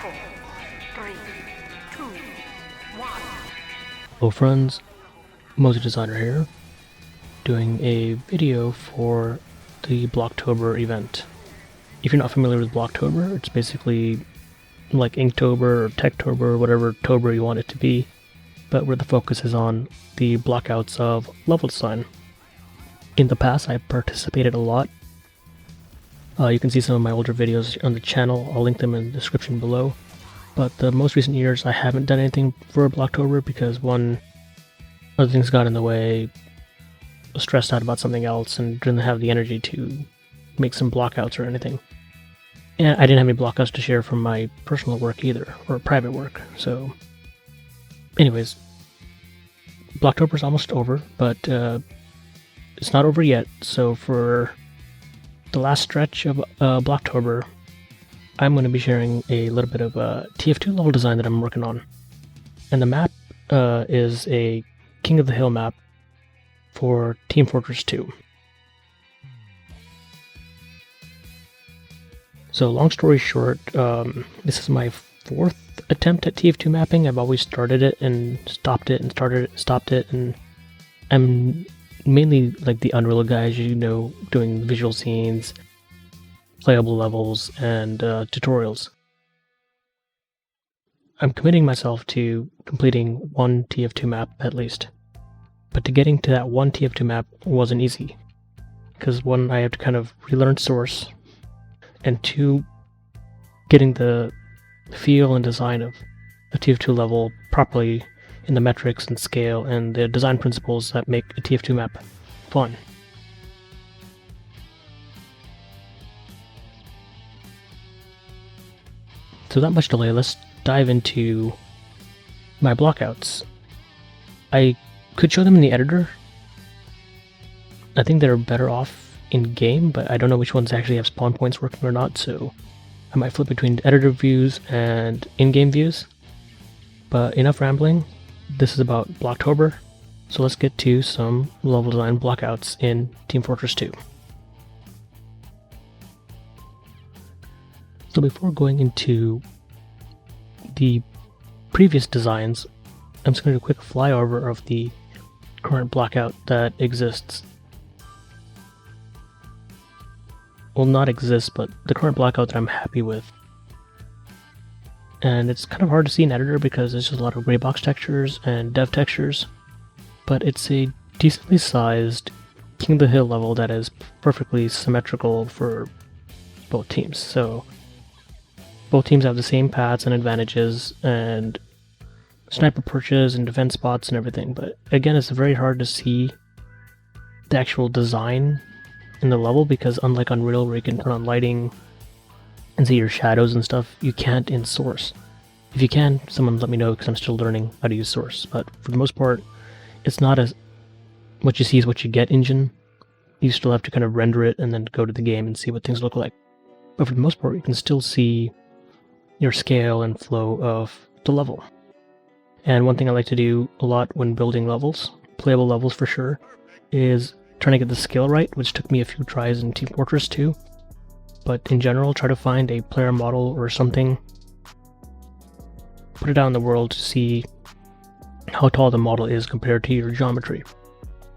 4, 3, 2, 1. Hello friends, Mosey Designer here, doing a video for the Blocktober event. If you're not familiar with Blocktober, it's basically like Inktober or Techtober or whatever Tober you want it to be, but where the focus is on the blockouts of level design. In the past, I participated a lot. You can see some of my older videos on the channel. I'll link them in the description below. But the most recent years, I haven't done anything for Blocktober because one, other things got in the way, was stressed out about something else, and didn't have the energy to make some blockouts or anything. And I didn't have any blockouts to share from my personal work either, or private work. So, anyways, Blocktober's almost over, but it's not over yet. So for the last stretch of Blocktober, I'm going to be sharing a little bit of TF2 level design that I'm working on. And the map is a King of the Hill map for Team Fortress 2. So long story short, this is my fourth attempt at TF2 mapping. I've always started it and stopped it and started it and stopped it, and I'm mainly like the Unreal guys, you know, doing visual scenes, playable levels, and tutorials. I'm committing myself to completing one TF2 map at least. But to getting to that one TF2 map wasn't easy. Because one, I have to kind of relearn source, and two, getting the feel and design of a TF2 level properly in the metrics and scale and the design principles that make a TF2 map fun. So without much delay, let's dive into my blockouts. I could show them in the editor. I think they're better off in game, but I don't know which ones actually have spawn points working or not, so I might flip between editor views and in-game views. But enough rambling. This is about Blocktober, so let's get to some level design blockouts in Team Fortress 2. So before going into the previous designs, I'm just going to do a quick flyover of the current blockout that exists. Well, not exists, but the current blockout that I'm happy with. And it's kind of hard to see in editor because there's just a lot of gray box textures and dev textures, but it's a decently sized King of the Hill level that is perfectly symmetrical for both teams. So both teams have the same paths and advantages and sniper perches and defense spots and everything, but again, it's very hard to see the actual design in the level because unlike Unreal where you can turn on lighting and see your shadows and stuff, you can't in Source. If you can, someone let me know because I'm still learning how to use Source, but for the most part, it's not as what you see is what you get engine. You still have to kind of render it and then go to the game and see what things look like. But for the most part, you can still see your scale and flow of the level. And one thing I like to do a lot when building levels, playable levels for sure, is trying to get the scale right, which took me a few tries in Team Fortress 2. But in general, try to find a player model or something, put it out in the world to see how tall the model is compared to your geometry.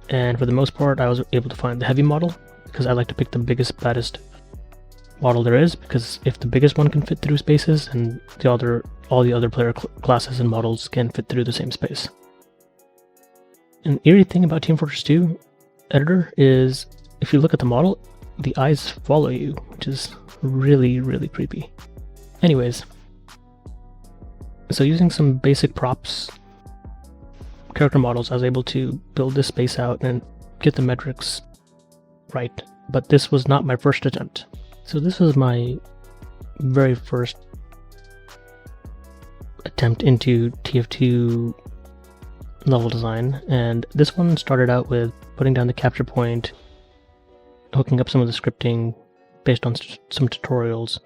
And for the most part, I was able to find the heavy model, because I like to pick the biggest, baddest model there is, because if the biggest one can fit through spaces, and all the other player classes and models can fit through the same space. An eerie thing about Team Fortress 2 editor is, if you look at the model, the eyes follow you, which is really, really creepy. Anyways, so using some basic props, character models, I was able to build this space out and get the metrics right, but this was not my first attempt. So this was my very first attempt into TF2 level design, and this one started out with putting down the capture point, hooking up some of the scripting based on some tutorials.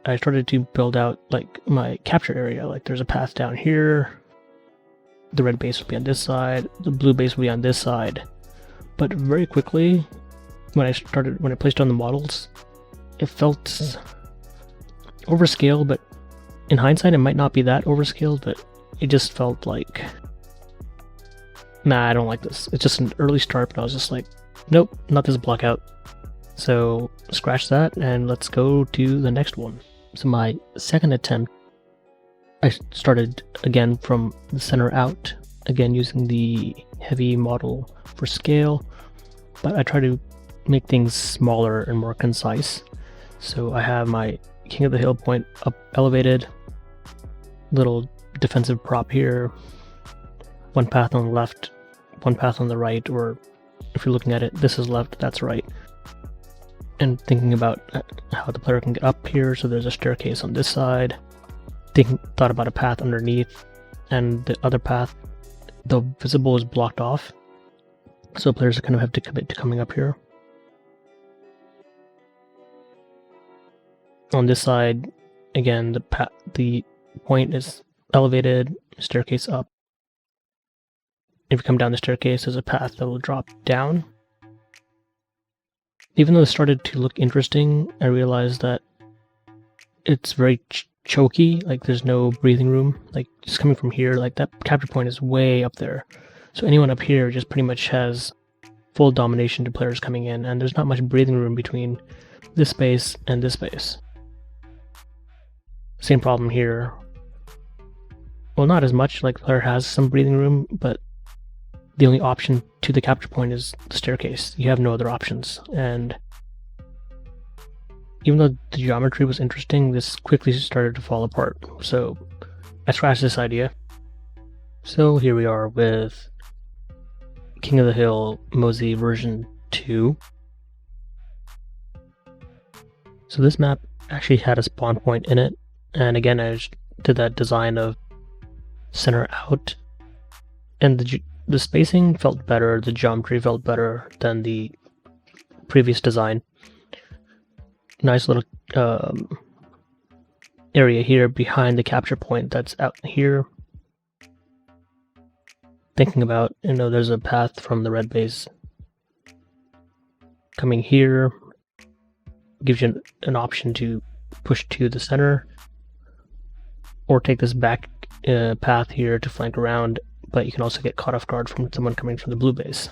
I started to build out like my capture area, like there's a path down here, the red base will be on this side, the blue base will be on this side. But very quickly, when I placed on the models, it felt overscaled, but in hindsight it might not be that overscaled, but it just felt like, nah, I don't like this. It's just an early start, but I was just like, nope, not this block out. So scratch that and let's go to the next one. So my second attempt, I started again from the center out, again using the heavy model for scale, but I try to make things smaller and more concise. So I have my King of the Hill point up elevated, little defensive prop here, one path on the left, one path on the right, or if you're looking at it, this is left, that's right. And thinking about how the player can get up here, so there's a staircase on this side. Thought about a path underneath, and the other path, the visible is blocked off, so players kind of have to commit to coming up here. On this side, again, the point is elevated, staircase up. If you come down the staircase, there's a path that will drop down. Even though it started to look interesting, I realized that it's very choky, like there's no breathing room. Like just coming from here, like that capture point is way up there. So anyone up here just pretty much has full domination to players coming in, and there's not much breathing room between this space and this space. Same problem here. Well, not as much, like the player has some breathing room, but the only option to the capture point is the staircase. You have no other options, and even though the geometry was interesting, this quickly started to fall apart, so I scratched this idea. So here we are with King of the Hill Mosey version 2. So this map actually had a spawn point in it, and again I just did that design of center out, and the spacing felt better, the geometry felt better than the previous design. Nice little area here behind the capture point that's out here. Thinking about, there's a path from the red base coming here. Gives you an option to push to the center, or take this back path here to flank around, but you can also get caught off guard from someone coming from the blue base.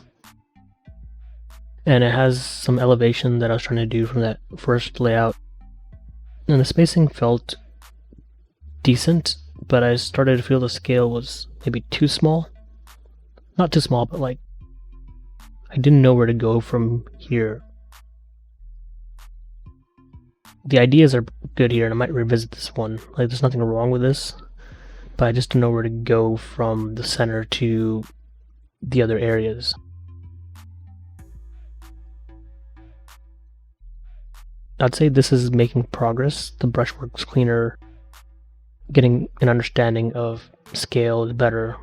And it has some elevation that I was trying to do from that first layout. And the spacing felt decent, but I started to feel the scale was maybe too small. Not too small, but like, I didn't know where to go from here. The ideas are good here, and I might revisit this one. Like, there's nothing wrong with this, but I just don't know where to go from the center to the other areas. I'd say this is making progress. The brushwork's cleaner, getting an understanding of scale is better,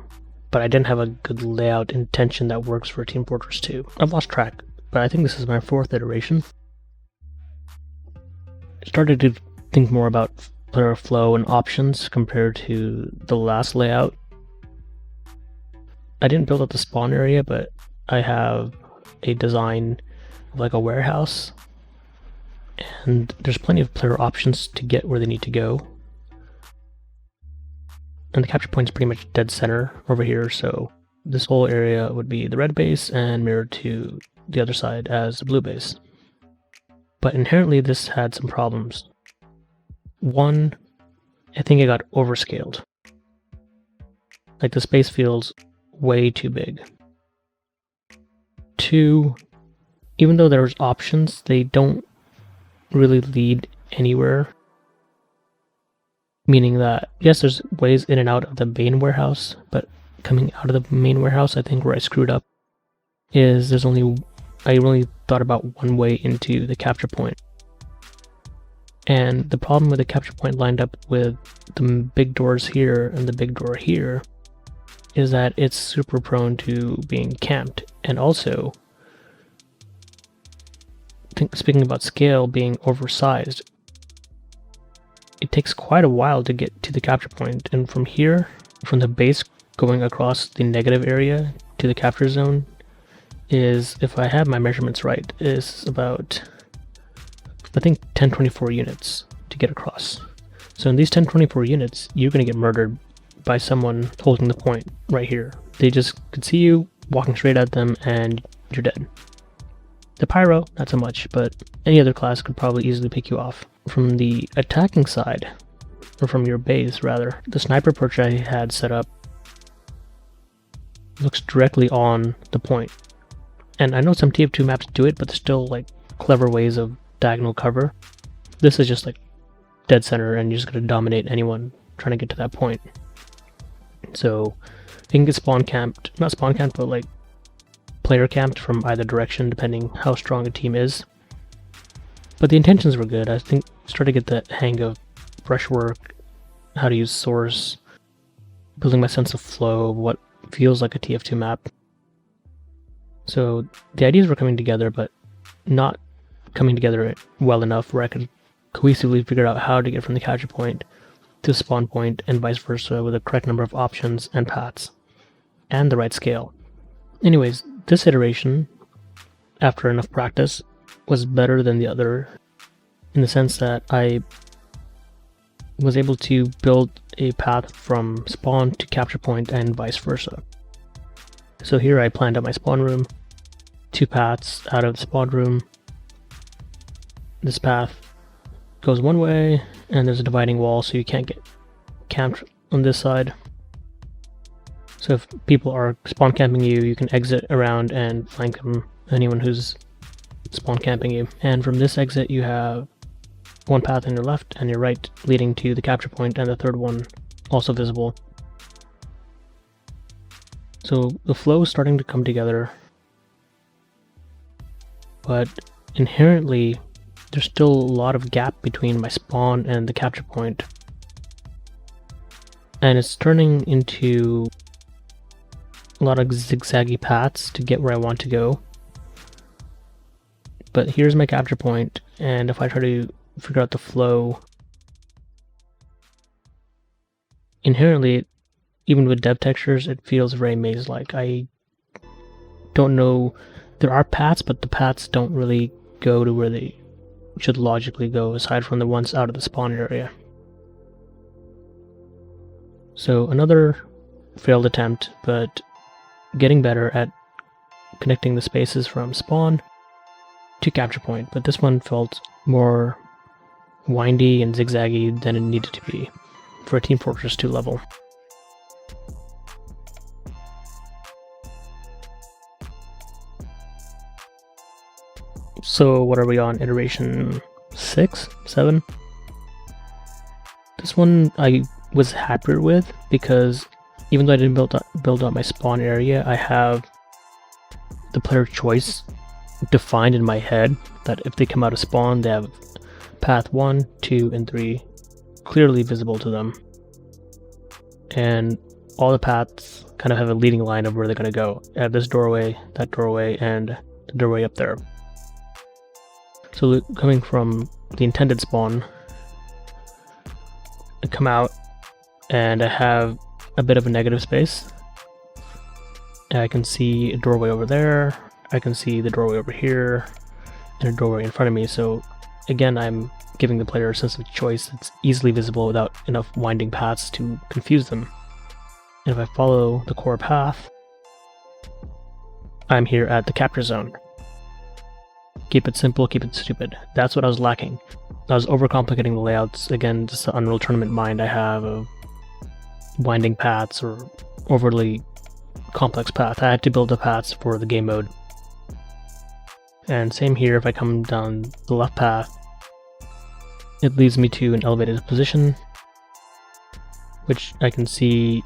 but I didn't have a good layout intention that works for Team Fortress 2. I've lost track, but I think this is my 4th iteration. I started to think more about player flow and options compared to the last layout. I didn't build up the spawn area, but I have a design of like a warehouse, and there's plenty of player options to get where they need to go. And the capture point's pretty much dead center over here, so this whole area would be the red base and mirrored to the other side as the blue base. But inherently this had some problems. One, I think it got overscaled. Like the space feels way too big. Two, even though there's options, they don't really lead anywhere. Meaning that, yes, there's ways in and out of the main warehouse, but coming out of the main warehouse, I think where I screwed up is I only thought about one way into the capture point. And the problem with the capture point lined up with the big doors here and the big door here is that it's super prone to being camped. And also, speaking about scale being oversized, it takes quite a while to get to the capture point, and from here, from the base going across the negative area to the capture zone is, if I have my measurements right, is about, I think 1024 units to get across. So in these 1024 units, you're going to get murdered by someone holding the point right here. They just could see you walking straight at them and you're dead. The Pyro, not so much, but any other class could probably easily pick you off. From the attacking side, or from your base rather, the sniper perch I had set up looks directly on the point. And I know some TF2 maps do it, but there's still like clever ways of diagonal cover. This is just like dead center and you're just going to dominate anyone trying to get to that point. So you can get spawn camped, not spawn camped, but like player camped from either direction depending how strong a team is. But the intentions were good. I think started to get the hang of brushwork, how to use source, building my sense of flow, what feels like a TF2 map. So the ideas were coming together, but not coming together well enough where I could cohesively figure out how to get from the capture point to the spawn point and vice versa with the correct number of options and paths and the right scale. Anyways, this iteration, after enough practice, was better than the other in the sense that I was able to build a path from spawn to capture point and vice versa. So here I planned out my spawn room, 2 paths out of the spawn room. This path goes one way and there's a dividing wall so you can't get camped on this side. So if people are spawn camping you, you can exit around and flank them, anyone who's spawn camping you. And from this exit you have one path on your left and your right leading to the capture point, and the third one also visible. So the flow is starting to come together, but inherently there's still a lot of gap between my spawn and the capture point, and it's turning into a lot of zigzaggy paths to get where I want to go. But here's my capture point, and if I try to figure out the flow, inherently, even with dev textures, it feels very maze-like. I don't know, there are paths, but the paths don't really go to where they should logically go, aside from the ones out of the spawn area. So another failed attempt, but getting better at connecting the spaces from spawn to capture point, but this one felt more windy and zigzaggy than it needed to be for a Team Fortress 2 level. So what are we on, iteration 6, 7? This one I was happier with because even though I didn't build out my spawn area, I have the player choice defined in my head that if they come out of spawn, they have path 1, 2, and 3 clearly visible to them. And all the paths kind of have a leading line of where they're going to go. I have this doorway, that doorway, and the doorway up there. So coming from the intended spawn, I come out and I have a bit of a negative space. I can see a doorway over there, I can see the doorway over here, and a doorway in front of me. So again, I'm giving the player a sense of choice that's easily visible without enough winding paths to confuse them. And if I follow the core path, I'm here at the capture zone. Keep it simple, keep it stupid. That's what I was lacking. I was overcomplicating the layouts. Again, just the Unreal Tournament mind I have of winding paths or overly complex path. I had to build the paths for the game mode. And same here, if I come down the left path, it leads me to an elevated position, which I can see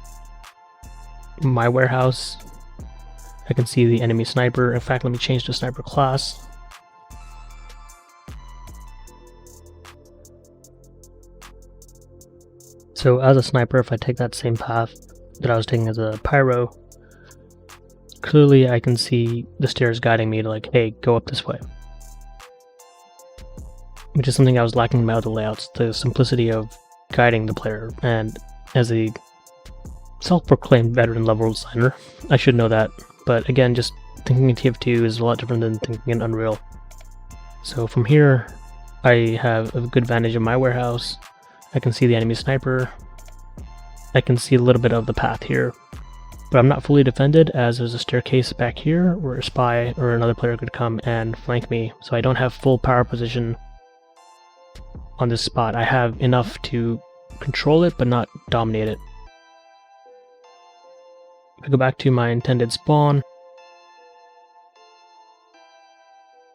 my warehouse. I can see the enemy sniper. In fact, let me change to sniper class. So as a sniper, if I take that same path that I was taking as a pyro, clearly I can see the stairs guiding me to like, hey, go up this way. Which is something I was lacking in my other layouts, the simplicity of guiding the player. And as a self-proclaimed veteran level designer, I should know that. But again, just thinking in TF2 is a lot different than thinking in Unreal. So from here, I have a good vantage of my warehouse. I can see the enemy sniper. I can see a little bit of the path here. But I'm not fully defended, as there's a staircase back here where a spy or another player could come and flank me, so I don't have full power position on this spot. I have enough to control it, but not dominate it. If I go back to my intended spawn,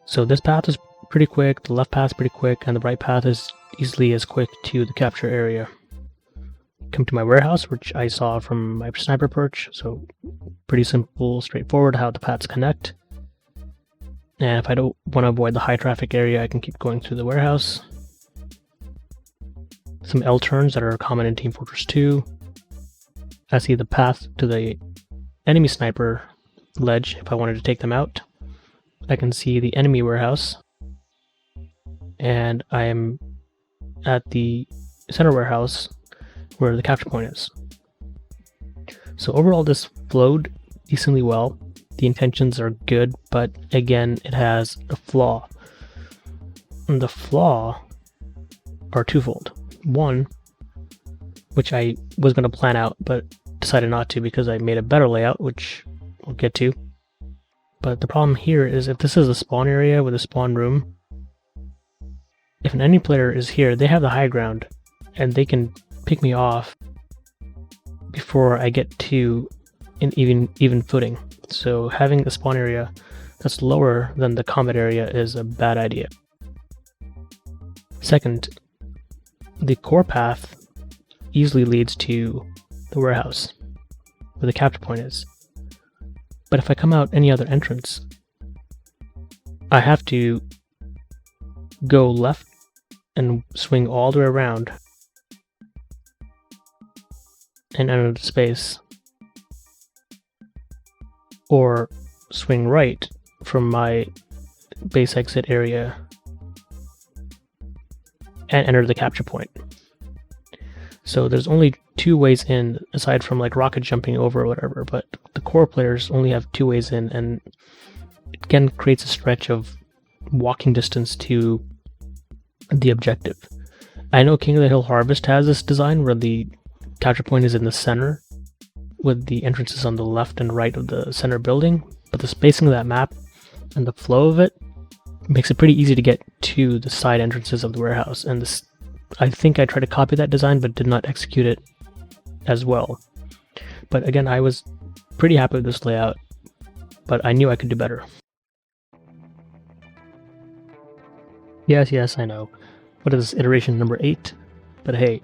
so this path is pretty quick, the left path is pretty quick, and the right path is easily as quick to the capture area. Come to my warehouse, which I saw from my sniper perch, so pretty simple, straightforward how the paths connect. And if I don't want to avoid the high traffic area, I can keep going through the warehouse. Some L turns that are common in Team Fortress 2. I see the path to the enemy sniper ledge if I wanted to take them out. I can see the enemy warehouse, and I am at the center warehouse where the capture point is. So overall this flowed decently well. The intentions are good, but again it has a flaw. And the flaw are twofold. One, which I was going to plan out but decided not to because I made a better layout, which we'll get to. But the problem here is if this is a spawn area with a spawn room, if an enemy player is here, they have the high ground and they can pick me off before I get to an even footing. So having a spawn area that's lower than the combat area is a bad idea. Second, the core path easily leads to the warehouse where the capture point is. But if I come out any other entrance, I have to go left and swing all the way around and enter the space, or swing right from my base exit area and enter the capture point. So there's only two ways in, aside from like rocket jumping over or whatever, but the core players only have two ways in, and it again creates a stretch of walking distance to the objective. I know King of the Hill Harvest has this design where the capture point is in the center with the entrances on the left and right of the center building, but the spacing of that map and the flow of it makes it pretty easy to get to the side entrances of the warehouse. And this, I think I tried to copy that design but did not execute it as well. But again, I was pretty happy with this layout, but I knew I could do better. Yes, I know. What is this, iteration number 8? But hey,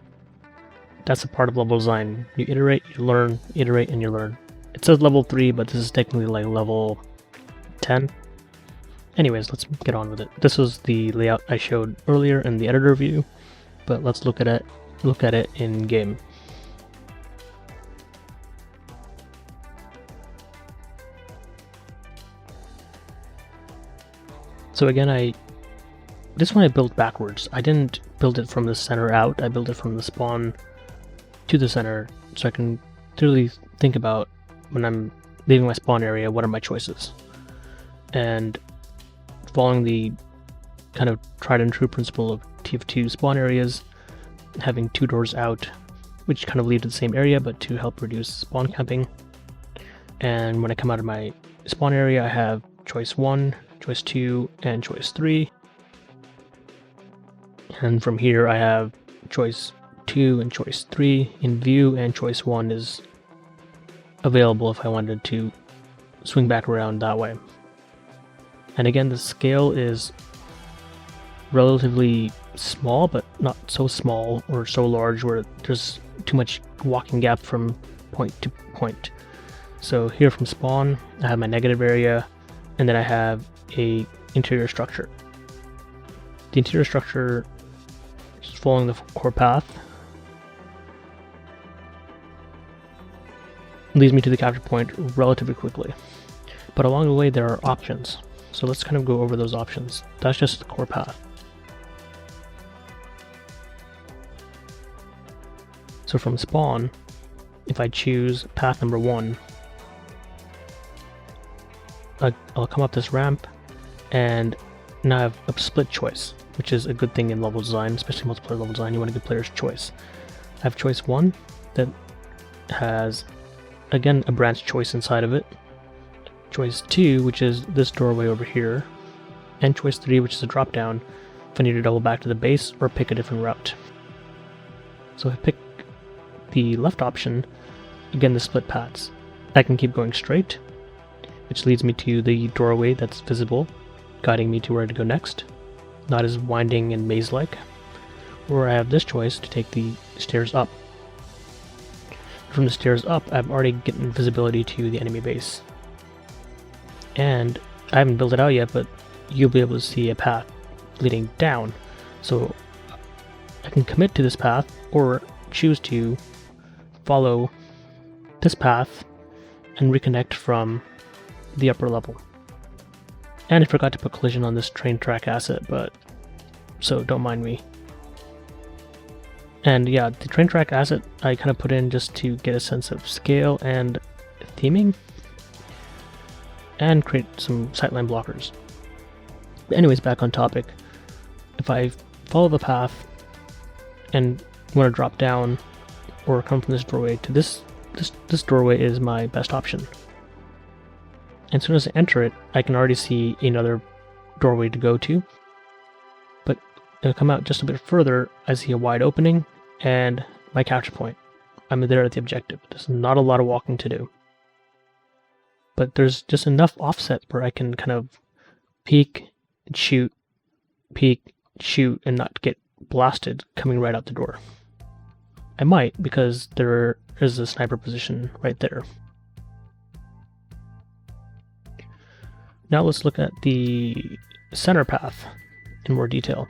that's a part of level design. You iterate, you learn, iterate, and you learn. It says level 3, but this is technically like level 10. Anyways, let's get on with it. This was the layout I showed earlier in the editor view, but let's look at it in game. So again, this one I built backwards. I didn't build it from the center out, I built it from the spawn to the center, so I can clearly think about when I'm leaving my spawn area, what are my choices. And following the kind of tried and true principle of TF2 spawn areas, having 2 doors out, which kind of lead to the same area but to help reduce spawn camping. And when I come out of my spawn area, I have choice 1, choice 2, and choice 3. And from here I have choice 2 and choice 3 in view, and choice 1 is available if I wanted to swing back around that way. And again, the scale is relatively small, but not so small or so large where there's too much walking gap from point to point. So here from spawn, I have my negative area, and then I have a interior structure. The interior structure is following the core path, leads me to the capture point relatively quickly. But along the way there are options. So let's kind of go over those options. That's just the core path. So from spawn, if I choose path number 1, I'll come up this ramp, and now I have a split choice. which is a good thing in level design, especially multiplayer level design. You want to give players choice. I have choice 1 that has, again, a branch choice inside of it. Choice 2, which is this doorway over here. And choice 3, which is a drop down if I need to double back to the base or pick a different route. So if I pick the left option, again, the split paths. I can keep going straight, which leads me to the doorway that's visible, guiding me to where to go next. Not as winding and maze-like. Or I have this choice to take the stairs up. From the stairs up, I'm already getting visibility to the enemy base. And I haven't built it out yet, but you'll be able to see a path leading down. So I can commit to this path, or choose to follow this path and reconnect from the upper level. And I forgot to put collision on this train track asset, but so don't mind me. And yeah, the train track asset I kind of put in just to get a sense of scale and theming, and create some sightline blockers. But anyways, back on topic. If I follow the path and want to drop down or come from this doorway to this doorway is my best option. And as soon as I enter it, I can already see another doorway to go to. But if I come out just a bit further, I see a wide opening and my capture point. I'm there at the objective. There's not a lot of walking to do. But there's just enough offset where I can kind of peek, shoot, and not get blasted coming right out the door. I might, because there is a sniper position right there. Now let's look at the center path in more detail.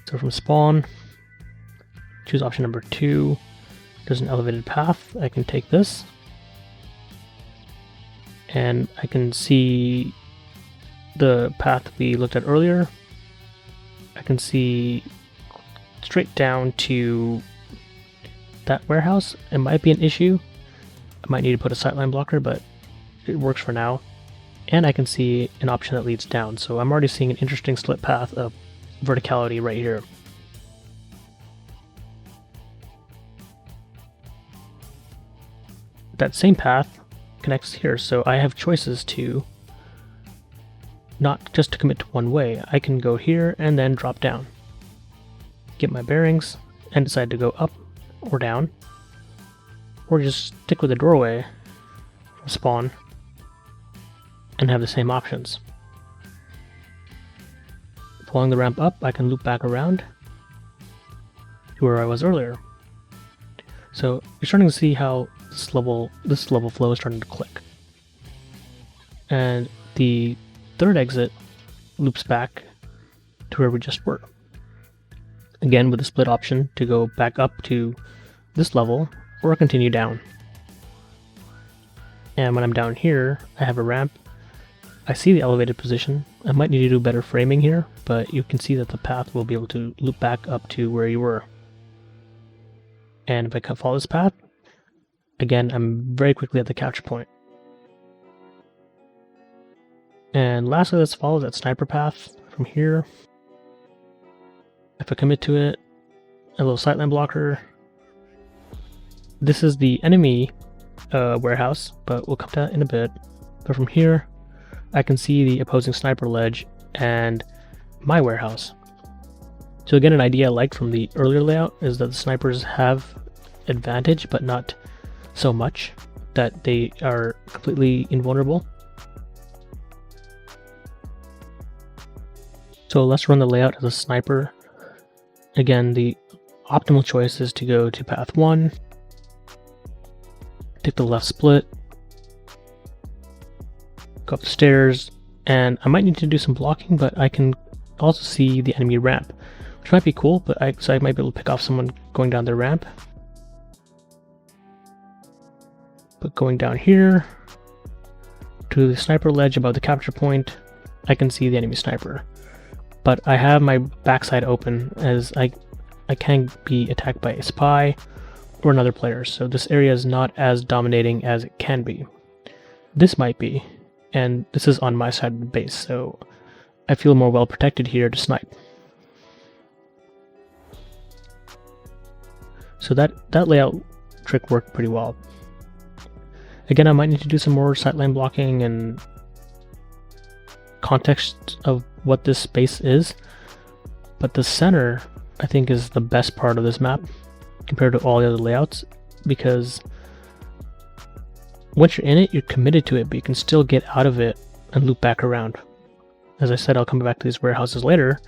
So from spawn, choose option number 2. There's an elevated path. I can take this, and I can see the path we looked at earlier. I can see straight down to that warehouse. It might be an issue. I might need to put a sightline blocker, but it works for now. And I can see an option that leads down, so I'm already seeing an interesting split path of verticality right here. That same path connects here, so I have choices to not just to commit to one way. I can go here and then drop down, get my bearings, and decide to go up or down, or just stick with the doorway from spawn and have the same options. Following the ramp up, I can loop back around to where I was earlier. So you're starting to see how this level flow is starting to click. And the third exit loops back to where we just were. Again, with a split option to go back up to this level or continue down. And when I'm down here, I have a ramp. I see the elevated position. I might need to do better framing here, but you can see that the path will be able to loop back up to where you were. And if I follow this path, again, I'm very quickly at the capture point. And lastly, let's follow that sniper path from here. If I commit to it, a little sightline blocker. This is the enemy warehouse, but we'll come to that in a bit. But from here, I can see the opposing sniper ledge and my warehouse. So again, an idea I liked from the earlier layout is that the snipers have advantage, but not so much that they are completely invulnerable. So let's run the layout as a sniper. Again, the optimal choice is to go to path 1, take the left split, go up the stairs, and I might need to do some blocking, but I can also see the enemy ramp, which might be cool, but I might be able to pick off someone going down their ramp. But going down here to the sniper ledge above the capture point, I can see the enemy sniper. But I have my backside open, as I can be attacked by a spy or another player, so this area is not as dominating as it can be. This might be, and this is on my side of the base, so I feel more well protected here to snipe. So that layout trick worked pretty well. Again, I might need to do some more sightline blocking and context of what this space is, but the center I think is the best part of this map compared to all the other layouts, because once you're in it, you're committed to it, but you can still get out of it and loop back around. As I said, I'll come back to these warehouses later.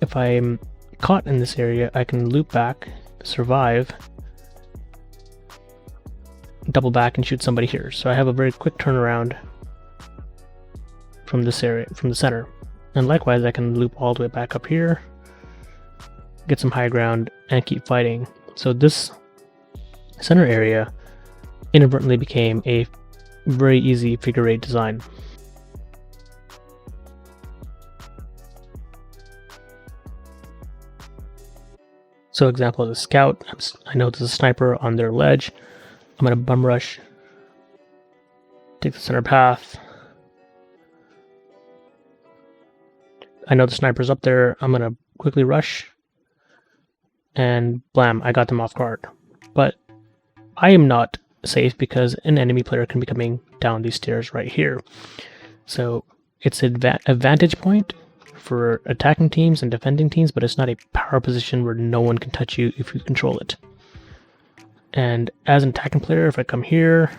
If I'm caught in this area, I can loop back, survive, double back and shoot somebody here. So I have a very quick turnaround from this area, from the center. And likewise, I can loop all the way back up here, get some high ground, and keep fighting. So this center area inadvertently became a very easy figure 8 design. So example of the scout, I know there's a sniper on their ledge. I'm going to bum rush, take the center path. I know the sniper's up there. I'm going to quickly rush, and blam, I got them off guard. But I am not safe because an enemy player can be coming down these stairs right here. So it's a vantage point for attacking teams and defending teams, but it's not a power position where no one can touch you if you control it. And as an attacking player, if I come here,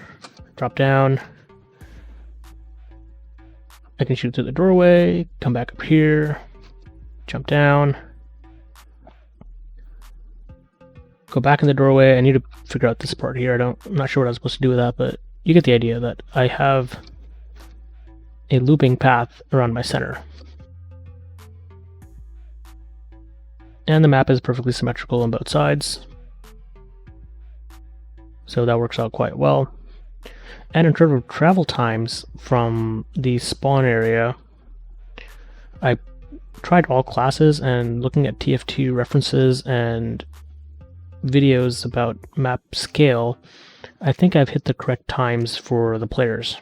drop down, I can shoot through the doorway, come back up here, jump down, go back in the doorway. I need to figure out this part here. I'm not sure what I was supposed to do with that, but you get the idea that I have a looping path around my center. And the map is perfectly symmetrical on both sides, so that works out quite well. And in terms of travel times from the spawn area, I tried all classes, and looking at TF2 references and videos about map scale, I think I've hit the correct times for the players.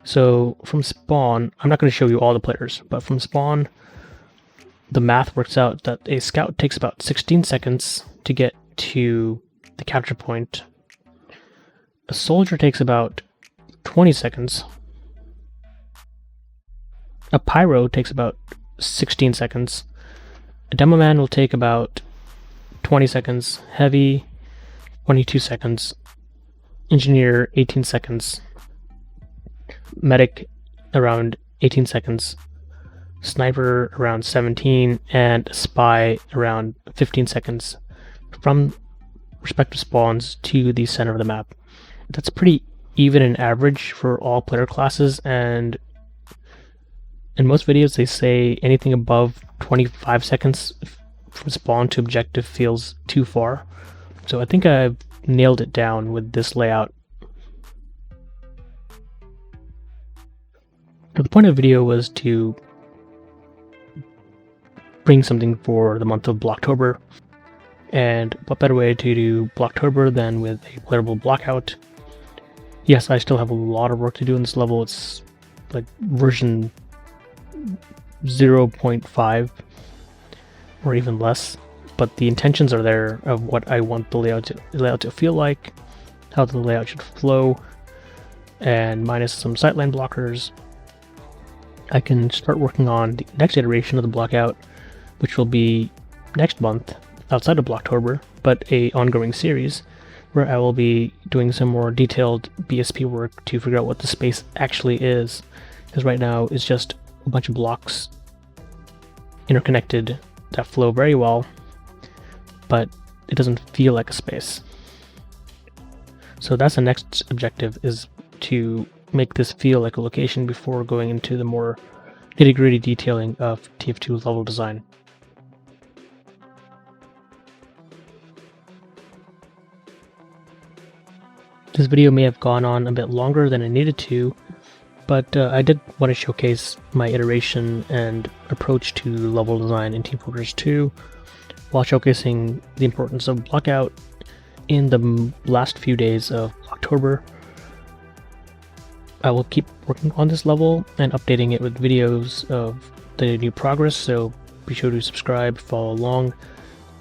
So from spawn, I'm not going to show you all the players, but from spawn, the math works out that a scout takes about 16 seconds to get to the capture point. A soldier takes about 20 seconds. A pyro takes about 16 seconds. A demo man will take about 20 seconds. Heavy, 22 seconds. Engineer, 18 seconds. Medic, around 18 seconds. Sniper, around 17. And spy, around 15 seconds. From respective spawns to the center of the map. That's pretty even in average for all player classes, and in most videos they say anything above 25 seconds from spawn to objective feels too far. So I think I've nailed it down with this layout. So the point of the video was to bring something for the month of Blocktober, and what better way to do Blocktober than with a playable blockout. Yes, I still have a lot of work to do in this level. It's like version 0.5 or even less, but the intentions are there of what I want the layout to feel like, how the layout should flow, and minus some sightline blockers, I can start working on the next iteration of the blockout, which will be next month outside of Blocktober, but a ongoing series where I will be doing some more detailed BSP work to figure out what the space actually is, because right now it's just a bunch of blocks interconnected that flow very well, but it doesn't feel like a space. So that's the next objective, is to make this feel like a location before going into the more nitty-gritty detailing of TF2 level design. This video may have gone on a bit longer than it needed to, but I did want to showcase my iteration and approach to level design in Team Fortress 2, while showcasing the importance of blockout in the last few days of October. I will keep working on this level and updating it with videos of the new progress, so be sure to subscribe, follow along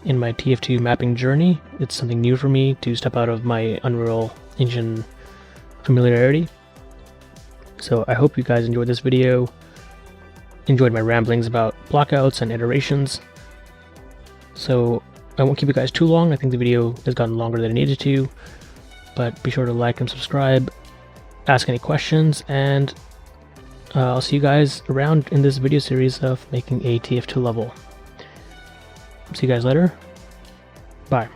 in my TF2 mapping journey. It's something new for me to step out of my Unreal Engine familiarity. So I hope you guys enjoyed this video, enjoyed my ramblings about blockouts and iterations. So I won't keep you guys too long. I think the video has gotten longer than it needed to, but be sure to like and subscribe, ask any questions, and I'll see you guys around in this video series of making a TF2 level. See you guys later. Bye.